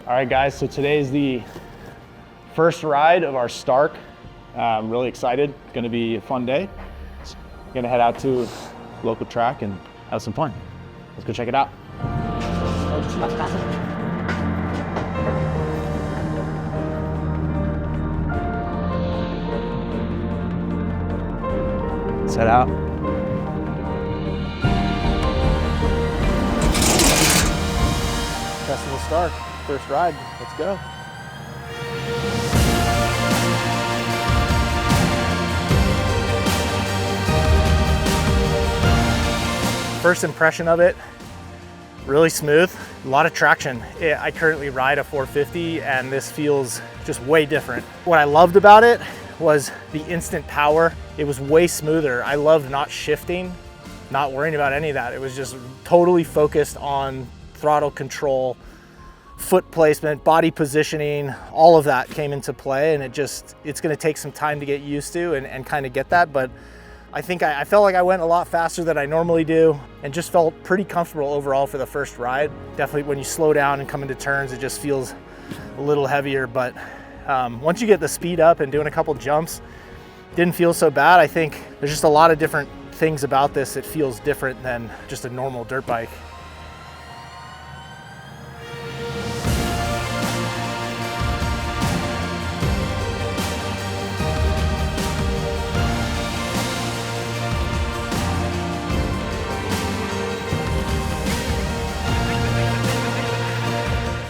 All right, guys, so today is the first ride of our Stark. I'm really excited. It's gonna be a fun day. Gonna head out to a local track and have some fun. Let's go check it out. Let's head out. Festival Stark, first ride, let's go. First impression of it, really smooth, a lot of traction. I currently ride a 450 and this feels just way different. What I loved about it was the instant power. It was way smoother. I loved not shifting, not worrying about any of that. It was just totally focused on throttle control, foot placement, body positioning, all of that came into play, and it's gonna take some time to get used to and kind of get that, but I think I felt like I went a lot faster than I normally do and just felt pretty comfortable overall for the first ride. Definitely when you slow down and come into turns, it just feels a little heavier, but once you get the speed up and doing a couple jumps, didn't feel so bad. I think there's just a lot of different things about this that feels different than just a normal dirt bike.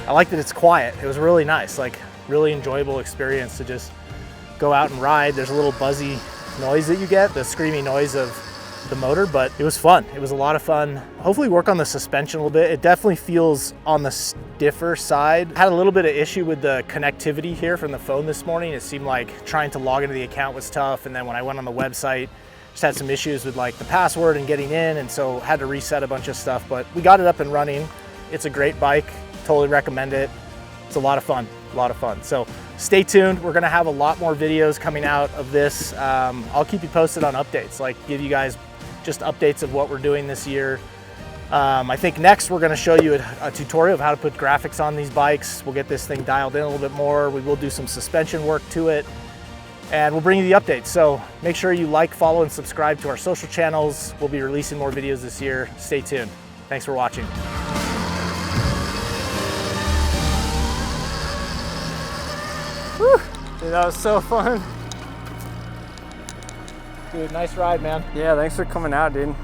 I like that it's quiet. It was really nice, like really enjoyable experience to just go out and ride. There's a little buzzy noise that you get, the screaming noise of the motor, but it was fun. It was a lot of fun. Hopefully work on the suspension a little bit. It definitely feels on the stiffer side. Had a little bit of issue with the connectivity here from the phone this morning. It seemed like trying to log into the account was tough, and then when I went on the website, just had some issues with like the password and getting in, and so had to reset a bunch of stuff, but we got it up and running. It's a great bike. Totally recommend it. It's a lot of fun, a lot of fun. So stay tuned. We're gonna have a lot more videos coming out of this. I'll keep you posted on updates, like give you guys just updates of what we're doing this year. I think next we're gonna show you a tutorial of how to put graphics on these bikes. We'll get this thing dialed in a little bit more. We will do some suspension work to it, and we'll bring you the updates. So make sure you like, follow, and subscribe to our social channels. We'll be releasing more videos this year. Stay tuned. Thanks for watching. Whew. Dude, that was so fun. Dude, nice ride, man. Yeah, thanks for coming out, dude.